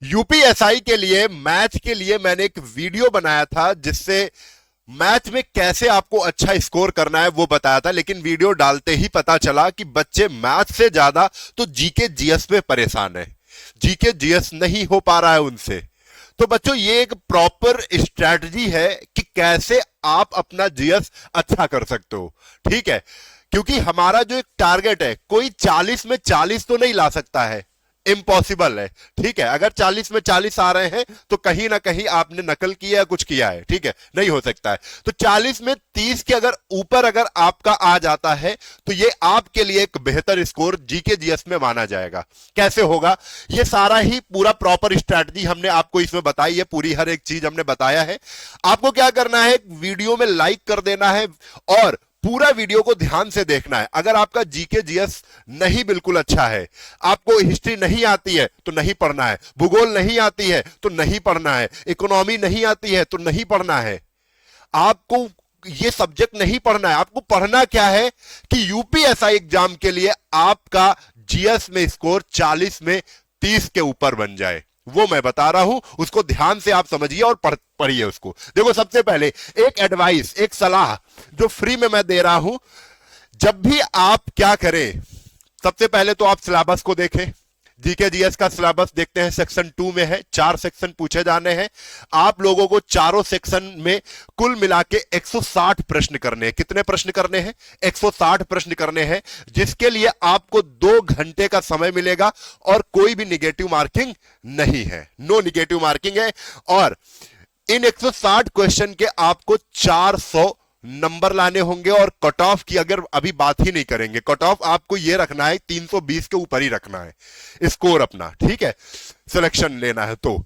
UPSI के लिए math के लिए मैंने एक वीडियो बनाया था जिससे मैथ में कैसे आपको अच्छा स्कोर करना है वो बताया था, लेकिन वीडियो डालते ही पता चला कि बच्चे मैथ से ज्यादा तो जीके जीएस में परेशान है। जीके जीएस नहीं हो पा रहा है उनसे। तो बच्चों ये एक प्रॉपर स्ट्रैटेजी है कि कैसे आप अपना जीएस अच्छा कर सकते हो। ठीक है, क्योंकि हमारा जो एक टारगेट है, कोई 40 में 40 तो नहीं ला सकता है, इम्पॉसिबल है। ठीक है, अगर 40 में 40 आ रहे हैं तो कहीं ना कहीं आपने नकल किया है, कुछ किया है। ठीक है, नहीं हो सकता है। तो 40 में 30 के अगर ऊपर अगर आपका आ जाता है तो ये आपके लिए एक बेहतर स्कोर जीके जीएस में माना जाएगा। कैसे होगा, ये सारा ही पूरा प्रॉपर स्ट्रैटेजी हमने आपको इसमें बताई है, पूरी हर एक चीज हमने बताया है। आपको क्या करना है, वीडियो में लाइक कर देना है और पूरा वीडियो को ध्यान से देखना है। अगर आपका जीके जीएस नहीं बिल्कुल अच्छा है, आपको हिस्ट्री नहीं आती है तो नहीं पढ़ना है, भूगोल नहीं आती है तो नहीं पढ़ना है, इकोनॉमी नहीं आती है तो नहीं पढ़ना है, आपको ये सब्जेक्ट नहीं पढ़ना है। आपको पढ़ना क्या है कि यूपीएसआई एग्जाम के लिए आपका जीएस में स्कोर 40 में 30 के ऊपर बन जाए, वो मैं बता रहा हूं। उसको ध्यान से आप समझिए और पढ़िए उसको। देखो, सबसे पहले एक एडवाइस, एक सलाह जो फ्री में मैं दे रहा हूं, जब भी आप क्या करें, सबसे पहले तो आप सिलेबस को देखें। जीके जीएस का सिलेबस देखते हैं, सेक्शन 2 में है, 4 सेक्शन पूछे जाने हैं। आप लोगों को चारों सेक्शन में कुल मिला के 160 प्रश्न करने हैं। कितने प्रश्न करने हैं? 160 प्रश्न करने हैं, जिसके लिए आपको 2 घंटे का समय मिलेगा और कोई भी निगेटिव मार्किंग नहीं है, नो निगेटिव मार्किंग है। और इन 160 क्वेश्चन के आपको 400 नंबर लाने होंगे। और कट ऑफ की अगर अभी बात ही नहीं करेंगे, कट ऑफ आपको यह रखना है 320 के ऊपर ही रखना है स्कोर अपना। ठीक है, सिलेक्शन लेना है तो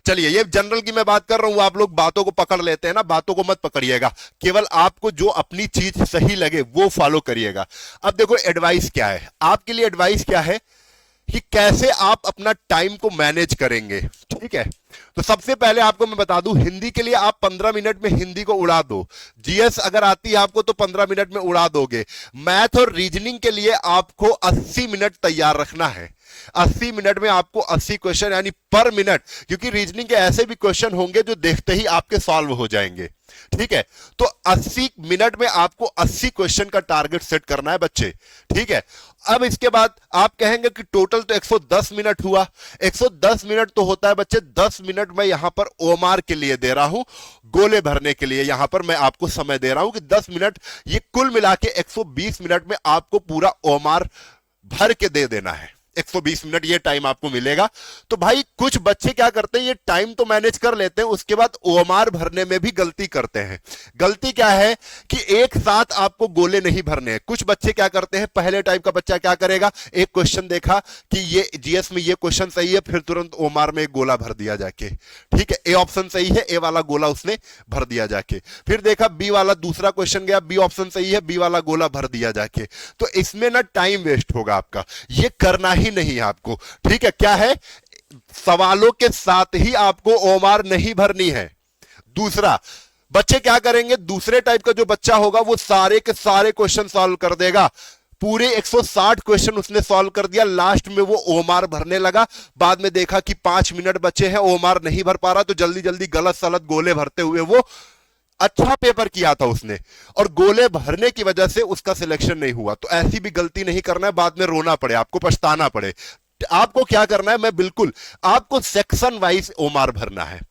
चलिए, ये जनरल की मैं बात कर रहा हूं, आप लोग बातों को पकड़ लेते हैं ना, बातों को मत पकड़िएगा, केवल आपको जो अपनी चीज सही लगे वो फॉलो करिएगा। अब देखो एडवाइस क्या है आपके लिए, एडवाइस क्या है कि कैसे आप अपना टाइम को मैनेज करेंगे। ठीक है, तो सबसे पहले आपको मैं बता दूं, हिंदी के लिए आप 15 मिनट में हिंदी को उड़ा दो। जीएस अगर आती है आपको तो 15 मिनट में उड़ा दोगे। मैथ और रीजनिंग के लिए आपको 80 मिनट तैयार रखना है। 80 मिनट में आपको 80 क्वेश्चन यानी पर मिनट, क्योंकि रीजनिंग के ऐसे भी क्वेश्चन होंगे जो देखते ही आपके सॉल्व हो जाएंगे। ठीक है, तो 80 मिनट में आपको 80 क्वेश्चन का टारगेट सेट करना है बच्चे। ठीक है, अब इसके बाद आप कहेंगे कि टोटल तो 110 मिनट हुआ। 110 मिनट तो होता है बच्चे, 10 मिनट मैं यहां पर ओमार के लिए दे रहा हूं, गोले भरने के लिए यहां पर मैं आपको समय दे रहा हूं कि 10 मिनट, ये कुल मिला के 120 मिनट में आपको पूरा ओमार भर के दे देना है। 120 मिनट ये टाइम आपको मिलेगा। तो भाई कुछ बच्चे क्या करते हैं, ये टाइम तो मैनेज कर लेते हैं, उसके बाद ओएमआर भरने में भी गलती करते हैं। गलती क्या है कि एक साथ आपको गोले नहीं भरने हैं। कुछ बच्चे क्या करते हैं, पहले टाइप का बच्चा क्या करेगा, एक क्वेश्चन देखा कि ये जीएस में ये क्वेश्चन सही है, फिर तुरंत ओएमआर में एक गोला भर दिया जाके। ठीक है, ए ऑप्शन सही है, ए वाला गोला उसने भर दिया जाके। फिर देखा बी वाला दूसरा क्वेश्चन गया, बी ऑप्शन सही है, बी वाला गोला भर दिया जाके। तो इसमें ना टाइम वेस्ट होगा आपका, ये करना ही नहीं आपको। ठीक है, क्या है, सवालों के साथ ही आपको ओमार नहीं भरनी है। दूसरा, बच्चे क्या करेंगे, दूसरे टाइप का जो बच्चा होगा वो सारे के सारे क्वेश्चन सॉल्व कर देगा, पूरे 160 क्वेश्चन उसने सॉल्व कर दिया, लास्ट में वो ओमार भरने लगा। बाद में देखा कि 5 मिनट बचे हैं, ओमार नहीं भर पा रहा, तो जल्दी जल्दी गलत सलत गोले भरते हुए वो अच्छा पेपर किया था उसने, और गोले भरने की वजह से उसका सिलेक्शन नहीं हुआ। तो ऐसी भी गलती नहीं करना है, बाद में रोना पड़े, आपको पछताना पड़े। आपको क्या करना है, मैं बिल्कुल आपको सेक्शन वाइज ओमार भरना है।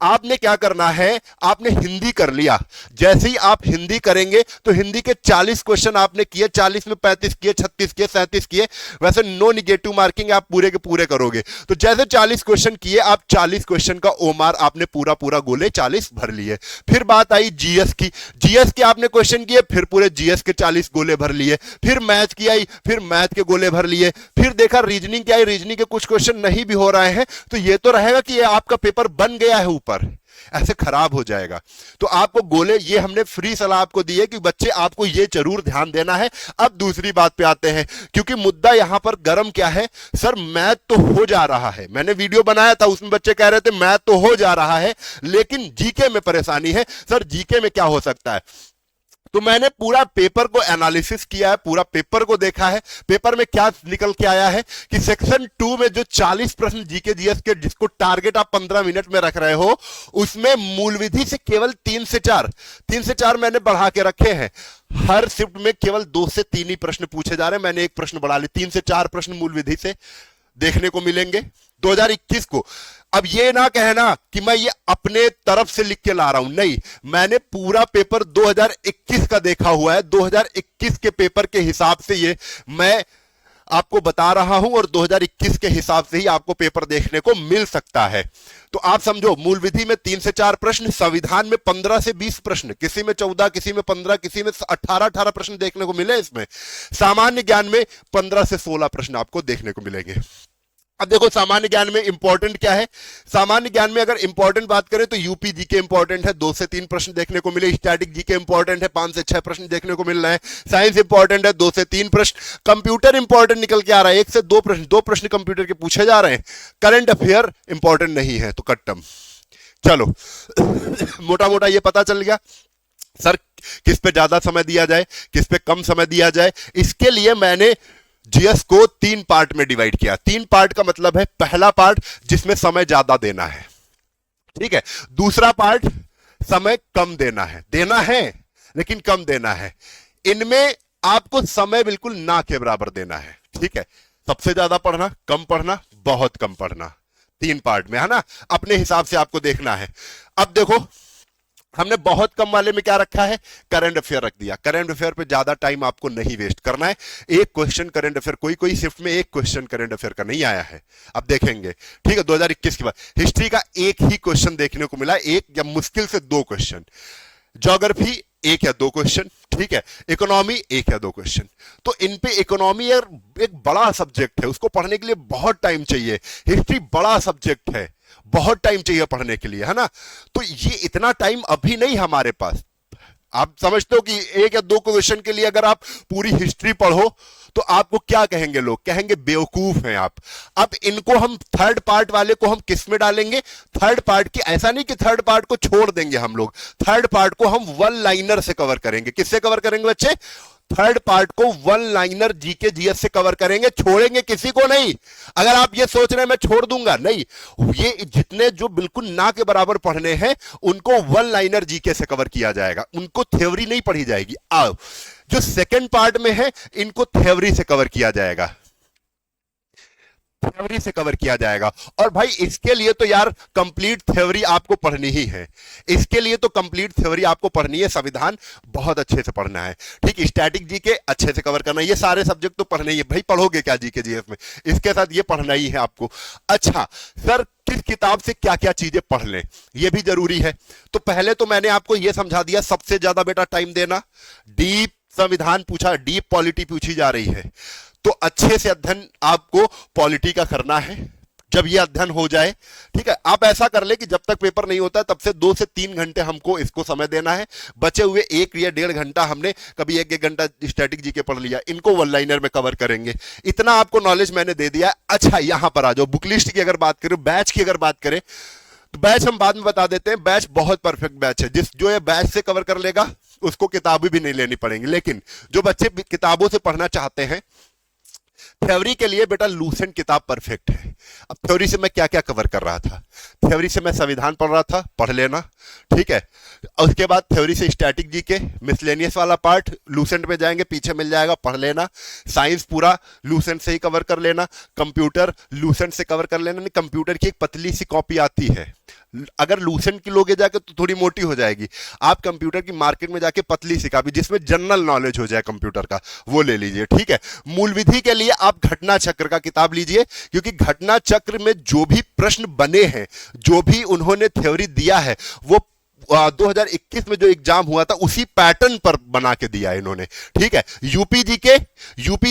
आपने क्या करना है, आपने हिंदी कर लिया, जैसे ही आप हिंदी करेंगे तो हिंदी के 40 क्वेश्चन आपने किए, 40 में 35 किए, 36 किए, 37 किए, वैसे नो निगेटिव मार्किंग, आप पूरे के पूरे करोगे। तो जैसे 40 क्वेश्चन किए, आप 40 क्वेश्चन का ओमार आपने पूरा पूरा गोले 40 भर लिए। फिर बात आई जीएस की, जीएस के आपने क्वेश्चन किए, फिर पूरे जीएस के 40 गोले भर लिए। फिर मैथ की आई, फिर मैथ के गोले भर लिए। फिर देखा रीजनिंग की आई, रीजनिंग के कुछ क्वेश्चन नहीं भी हो रहे हैं, तो ये तो रहेगा कि ये आपका पेपर बन गया है ऊपर, ऐसे खराब हो जाएगा। तो आपको गोले, ये हमने फ्री सलाह आपको दी है कि बच्चे आपको ये जरूर ध्यान देना है। अब दूसरी बात पे आते हैं, क्योंकि मुद्दा यहां पर गर्म क्या है, सर मैथ तो हो जा रहा है, मैंने वीडियो बनाया था उसमें बच्चे कह रहे थे मैथ तो हो जा रहा है, लेकिन जीके में परेशानी है। सर जीके में क्या हो सकता है, तो मैंने पूरा पेपर को एनालिसिस किया है, पूरा पेपर को देखा है। पेपर में क्या निकल के आया है कि सेक्शन 2 में जो 40 प्रश्न जीके जीएस के जिसको टारगेट आप 15 मिनट में रख रहे हो, उसमें मूल विधि से केवल 3 से 4 मैंने बढ़ा के रखे हैं। हर शिफ्ट में केवल 2 से 3 ही प्रश्न पूछे जा रहे हैं, मैंने एक प्रश्न बढ़ा लिया। 3 से 4 प्रश्न मूल विधि से देखने को मिलेंगे 2021 को। अब ये ना कहना कि मैं ये अपने तरफ से लिख के ला रहा हूं, नहीं, मैंने पूरा पेपर 2021 का देखा हुआ है। 2021 के पेपर के हिसाब से ये मैं आपको बता रहा हूं और 2021 के हिसाब से ही आपको पेपर देखने को मिल सकता है। तो आप समझो, मूल विधि में 3 से 4 प्रश्न, संविधान में 15 से 20 प्रश्न, किसी में 14, किसी में 15, किसी में 18 प्रश्न देखने को मिले इसमें। सामान्य ज्ञान में 15 से 16 प्रश्न आपको देखने को मिलेंगे। अब देखो सामान्य ज्ञान में इंपॉर्टेंट क्या है। सामान्य ज्ञान में अगर इंपॉर्टेंट बात करें तो यूपी जीके इंपॉर्टेंट है, 2 से 3 प्रश्न देखने को मिले। स्टैटिक जीके इंपॉर्टेंट है, 5 से 6 प्रश्न देखने को मिल रहे हैं। साइंस इंपॉर्टेंट है, 2 से 3 प्रश्न। कंप्यूटर इंपॉर्टेंट निकल के आ रहा है, 1 से 2 प्रश्न कंप्यूटर के पूछे जा रहे हैं। करंट अफेयर इंपॉर्टेंट नहीं है तो कट्टम। चलो मोटा मोटा ये पता चल गया सर किस पे ज्यादा समय दिया जाए, किस पे कम समय दिया जाए। इसके लिए मैंने जीएस को 3 पार्ट में डिवाइड किया। 3 पार्ट का मतलब है, पहला पार्ट जिसमें समय ज्यादा देना है, ठीक है। दूसरा पार्ट समय कम देना है लेकिन कम देना है। इनमें आपको समय बिल्कुल ना के बराबर देना है, ठीक है। सबसे ज्यादा पढ़ना, कम पढ़ना, बहुत कम पढ़ना, 3 पार्ट में, है ना। अपने हिसाब से आपको देखना है। अब देखो हमने बहुत कम वाले में क्या रखा है, करंट अफेयर रख दिया। करंट अफेयर पे ज्यादा टाइम आपको नहीं वेस्ट करना है। एक क्वेश्चन करंट अफेयर, कोई शिफ्ट में एक क्वेश्चन करंट अफेयर का नहीं आया है, अब देखेंगे, ठीक है। 2021 के बाद हिस्ट्री का एक ही क्वेश्चन देखने को मिला, एक या मुश्किल से 2 क्वेश्चन। ज्योग्राफी 1 या 2 क्वेश्चन, ठीक है। इकोनॉमी 1 या 2 क्वेश्चन। तो इन पे इकोनॉमी एक बड़ा सब्जेक्ट है, उसको पढ़ने के लिए बहुत टाइम चाहिए। हिस्ट्री बड़ा सब्जेक्ट है, बहुत टाइम चाहिए पढ़ने के लिए, है ना। तो ये इतना टाइम अभी नहीं हमारे पास। आप समझते हो कि 1 या 2 क्वेश्चन के लिए अगर आप पूरी हिस्ट्री पढ़ो तो आपको क्या कहेंगे, लोग कहेंगे बेवकूफ हैं आप। अब इनको हम थर्ड पार्ट वाले को हम किस में डालेंगे, थर्ड पार्ट की, ऐसा नहीं कि थर्ड पार्ट को छोड़ देंगे हम लोग, थर्ड पार्ट को हम 1 लाइनर से कवर करेंगे। किससे कवर करेंगे बच्चे, थर्ड पार्ट को 1 लाइनर जीके जीएस से कवर करेंगे, छोड़ेंगे किसी को नहीं। अगर आप ये सोच रहे हैं मैं छोड़ दूंगा, नहीं, ये जितने जो बिल्कुल ना के बराबर पढ़ने हैं उनको 1 लाइनर जीके से कवर किया जाएगा, उनको थ्योरी नहीं पढ़ी जाएगी। आओ जो सेकंड पार्ट में है इनको थ्योरी से कवर किया जाएगा, थ्योरी से कवर किया जाएगा। और भाई इसके लिए तो यार कंप्लीट थ्योरी आपको पढ़नी ही है, इसके लिए तो कंप्लीट थ्योरी आपको पढ़नी है। संविधान बहुत अच्छे से पढ़ना है, ठीक। स्टैटिक जीके अच्छे से कवर करना है, ये सारे सब्जेक्ट तो पढ़ने ही है। भाई पढ़ोगे क्या जीके जीएस में, इसके साथ ये पढ़ना ही है आपको। अच्छा सर किस किताब से क्या क्या चीजें पढ़ लें, ये भी जरूरी है। तो पहले तो मैंने आपको ये समझा दिया, सबसे ज्यादा बेटा टाइम देना। डीप संविधान पूछा, डीप पॉलिटी पूछी जा रही है, तो अच्छे से अध्ययन आपको पॉलिटी का करना है। जब ये अध्ययन हो जाए, ठीक है, आप ऐसा कर ले कि जब तक पेपर नहीं होता तब से 2 से 3 घंटे हमको इसको समय देना है। बचे हुए 1 या 1.5 घंटा हमने कभी 1 घंटा स्टैटिक जीके पढ़ लिया, इनको 1 लाइनर में कवर करेंगे। इतना आपको नॉलेज मैंने दे दिया। अच्छा यहां पर आ जाओ, बुक लिस्ट की अगर बात करें, बैच की अगर बात करें तो बैच हम बाद में बता देते हैं। बैच बहुत परफेक्ट बैच है, जो ये बैच से कवर कर लेगा उसको किताबें भी नहीं लेनी पड़ेंगी। लेकिन जो बच्चे किताबों से पढ़ना चाहते हैं, थ्योरी के लिए बेटा लूसेंट किताब परफेक्ट है। अब थ्योरी से मैं क्या क्या कवर कर रहा था, थ्योरी से मैं संविधान पढ़ रहा था, पढ़ लेना, ठीक है। उसके बाद थ्योरी से स्टैटिक जीके मिसलेनियस वाला पार्ट लूसेंट में जाएंगे, पीछे मिल जाएगा, पढ़ लेना। साइंस पूरा लूसेंट से ही कवर कर लेना। कंप्यूटर लूसेंट से कवर कर लेना। नहीं, कंप्यूटर की एक पतली सी कॉपी आती है, अगर लूसेंट की लोगे जाके तो थोड़ी मोटी हो जाएगी। आप कंप्यूटर की मार्केट में जाके पतली सी कॉपी जिसमें जनरल नॉलेज हो जाए कंप्यूटर का, वो ले लीजिए, ठीक है। मूल विधि के लिए आप घटना चक्र का किताब लीजिए, क्योंकि घटना चक्र में जो भी प्रश्न बने हैं, जो भी उन्होंने थ्योरी दिया है, वो 2021 में जो एग्जाम हुआ था उसी पैटर्न पर बना के दिया है इन्होंने, ठीक है। यूपी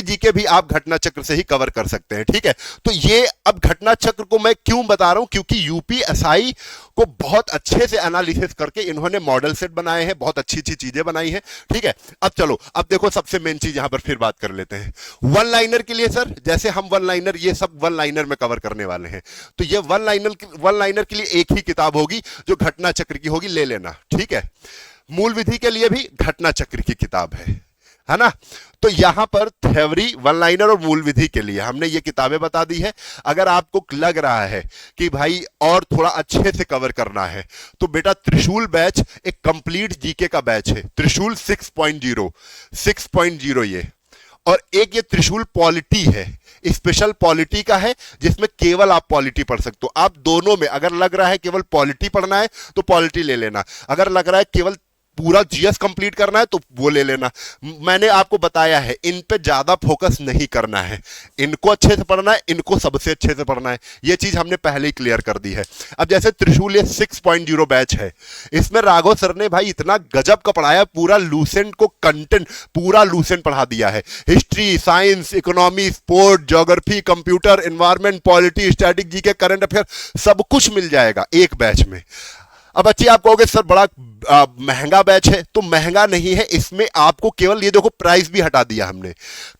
जीके भी आप घटना चक्र से ही कवर कर सकते हैं, ठीक है। तो ये अब घटना चक्र को मैं क्यों बता रहा हूं, क्योंकि यूपीएसआई को बहुत अच्छे से एनालिसिस करके इन्होंने मॉडल सेट बनाए हैं, बहुत अच्छी अच्छी चीजें बनाई हैं, ठीक है। अब चलो, अब देखो सबसे मेन चीज यहां पर फिर बात कर लेते हैं। 1 लाइनर के लिए सर, जैसे हम 1 लाइनर, ये सब 1 लाइनर में कवर करने वाले हैं, तो ये 1 लाइनर के लिए एक ही किताब होगी जो घटना चक्र की होगी, ले लेना, ठीक है। मूल विधि के लिए भी घटना चक्र की किताब है ना। तो यहां पर थ्योरी, वन लाइनर और मूल विधि के लिए हमने ये किताबें बता दी है। अगर आपको लग रहा है कि भाई और थोड़ा अच्छे से कवर करना है तो बेटा त्रिशूल बैच एक कंप्लीट जीके का बैच है, त्रिशूल 6.0 ये, और एक ये त्रिशूल पॉलिटी है, स्पेशल पॉलिटी का है, जिसमें केवल आप पॉलिटी पढ़ सकते हो। आप दोनों में अगर लग रहा है केवल पॉलिटी पढ़ना है तो पॉलिटी ले लेना, अगर लग रहा है केवल पूरा जीएस कंप्लीट करना है तो वो ले लेना। मैंने आपको बताया है इन पे ज्यादा फोकस नहीं करना है, इनको अच्छे से पढ़ना है, इनको सबसे अच्छे से पढ़ना है, ये चीज हमने पहले ही क्लियर कर दी है। अब जैसे त्रिशूल ये 6.0 बैच है, इसमें राघव सर ने भाई इतना गजब का पढ़ाया, पूरा लूसेंट को कंटेंट पूरा लूसेंट पढ़ा दिया है। History, science, economy, sport, geography, computer, environment, polity, static, GK, current affair, सब कुछ मिल जाएगा एक बैच में। अब बच्चे आप कहोगे सर बड़ा महंगा बैच है, तो महंगा नहीं है, इसमें आपको केवल ये देखो प्राइस भी हटा दिया हमने,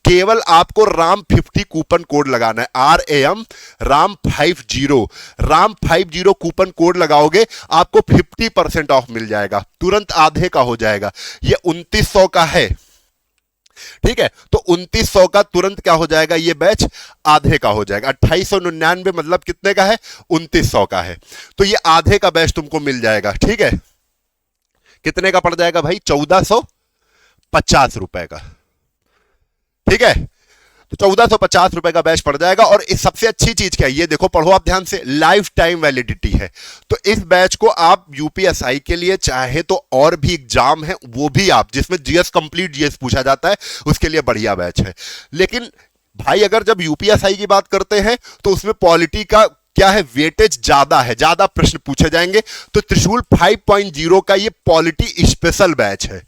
केवल आपको राम 50 कूपन कोड लगाना है, RAM राम 50 कूपन कोड लगाओगे आपको 50% ऑफ मिल जाएगा, तुरंत आधे का हो जाएगा। ये 2900 का है, ठीक है, तो 2900 का तुरंत क्या हो जाएगा, ये बैच आधे का हो जाएगा। 2899 मतलब कितने का है, 2900 का है, तो ये आधे का बैच तुमको मिल जाएगा। ठीक है, कितने का पड़ जाएगा भाई, 1450 रुपए का। ठीक है, तो 1450 रुपए का बैच पड़ जाएगा। और इस सबसे अच्छी चीज क्या है, ये देखो पढ़ो आप ध्यान से, लाइफ टाइम वैलिडिटी है। तो इस बैच को आप यूपीएसआई के लिए चाहे तो और भी एग्जाम है वो भी आप, जिसमें जीएस कंप्लीट जीएस पूछा जाता है, उसके लिए बढ़िया बैच है। लेकिन भाई अगर जब यूपीएसआई की बात करते हैं तो उसमें पॉलिटी का क्या है, वेटेज ज्यादा है, ज्यादा प्रश्न पूछे जाएंगे। तो त्रिशूल 5.0 का ये पॉलिटी स्पेशल बैच है,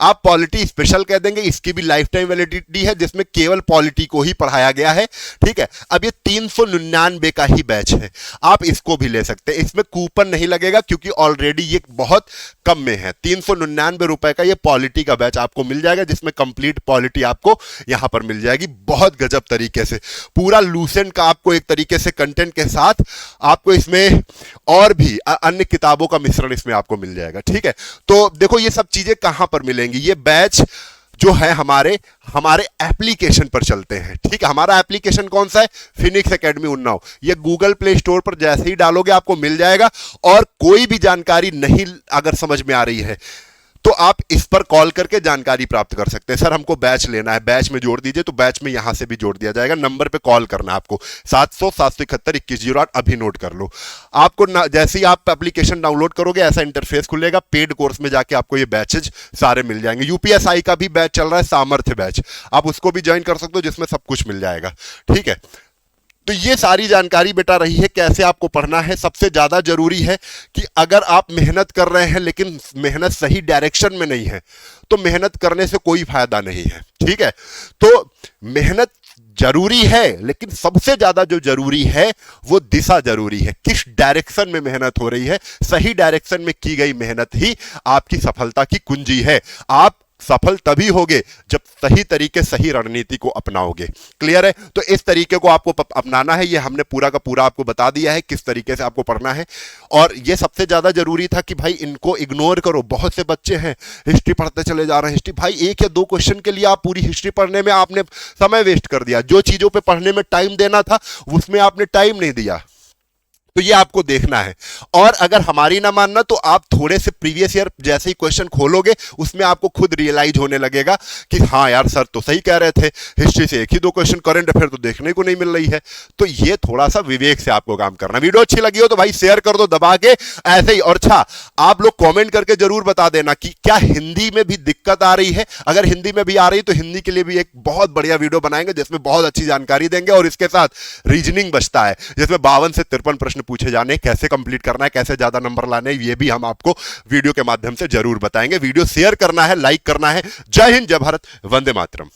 आप पॉलिटी स्पेशल कह देंगे, इसकी भी लाइफ टाइम वैलिडिटी है, जिसमें केवल पॉलिटी को ही पढ़ाया गया है। ठीक है, अब ये 399 का ही बैच है, आप इसको भी ले सकते हैं, इसमें कूपन नहीं लगेगा क्योंकि ऑलरेडी ये बहुत कम में है। 399 रुपए का ये पॉलिटी का बैच आपको मिल जाएगा, जिसमें कंप्लीट पॉलिटी आपको यहां पर मिल जाएगी, बहुत गजब तरीके से, पूरा लूसेंट का आपको एक तरीके से कंटेंट के साथ आपको इसमें और भी अन्य किताबों का मिश्रण इसमें आपको मिल जाएगा। ठीक है, तो देखो ये सब चीजें कहां पर मिलेंगी, ये बैच जो है हमारे एप्लीकेशन पर चलते हैं। ठीक है, हमारा एप्लीकेशन कौन सा है, फिनिक्स एकेडमी उन्नाव, ये गूगल प्ले स्टोर पर जैसे ही डालोगे आपको मिल जाएगा। और कोई भी जानकारी नहीं अगर समझ में आ रही है तो आप इस पर कॉल करके जानकारी प्राप्त कर सकते हैं। सर हमको बैच लेना है, बैच में जोड़ दीजिए, तो बैच में यहां से भी जोड़ दिया जाएगा। नंबर पे कॉल करना है आपको 700-771-2108, अभी नोट कर लो। आपको जैसे ही आप एप्लीकेशन डाउनलोड करोगे ऐसा इंटरफेस खुलेगा, पेड कोर्स में जाके आपको ये बैचेज सारे मिल जाएंगे। यूपीएसआई का भी बैच चल रहा है, सामर्थ्य बैच, आप उसको भी ज्वाइन कर सकते हो, जिसमें सब कुछ मिल जाएगा। ठीक है, तो ये सारी जानकारी बेटा रही है कैसे आपको पढ़ना है। सबसे ज्यादा जरूरी है कि अगर आप मेहनत कर रहे हैं लेकिन मेहनत सही डायरेक्शन में नहीं है तो मेहनत करने से कोई फायदा नहीं है। ठीक है, तो मेहनत जरूरी है लेकिन सबसे ज्यादा जो जरूरी है वो दिशा जरूरी है, किस डायरेक्शन में मेहनत हो रही है। सही डायरेक्शन में की गई मेहनत ही आपकी सफलता की कुंजी है। आप सफल तभी होगे जब सही तरीके सही रणनीति को अपनाओगे। क्लियर है, तो इस तरीके को आपको अपनाना है, ये हमने पूरा का पूरा आपको बता दिया है किस तरीके से आपको पढ़ना है। और ये सबसे ज्यादा जरूरी था कि भाई इनको इग्नोर करो। बहुत से बच्चे हैं हिस्ट्री पढ़ते चले जा रहे हैं, हिस्ट्री भाई 1 या 2 क्वेश्चन के लिए आप पूरी हिस्ट्री पढ़ने में आपने समय वेस्ट कर दिया, जो चीजों पर पढ़ने में टाइम देना था उसमें आपने टाइम नहीं दिया। तो ये आपको देखना है। और अगर हमारी ना मानना तो आप थोड़े से प्रीवियस ईयर जैसे ही क्वेश्चन खोलोगे उसमें आपको खुद रियलाइज होने लगेगा कि हाँ यार सर तो सही कह रहे थे, हिस्ट्री से 1 ही 2 क्वेश्चन, करंट अफेयर तो देखने को नहीं मिल रही है। तो ये थोड़ा सा विवेक से आपको काम करना। वीडियो अच्छी लगी हो तो भाई शेयर कर दो दबा के ऐसे ही। और अच्छा, आप लोग कॉमेंट करके जरूर बता देना कि क्या हिंदी में भी दिक्कत आ रही है। अगर हिंदी में भी आ रही तो हिंदी के लिए भी एक बहुत बढ़िया वीडियो बनाएंगे जिसमें बहुत अच्छी जानकारी देंगे। और इसके साथ रीजनिंग बचता है जिसमें 52 से 53 प्रश्न पूछे जाने, कैसे कंप्लीट करना है, कैसे ज्यादा नंबर लाने, ये भी हम आपको वीडियो के माध्यम से जरूर बताएंगे। वीडियो शेयर करना है, लाइक करना है। जय हिंद, जय भारत, वंदे मातरम।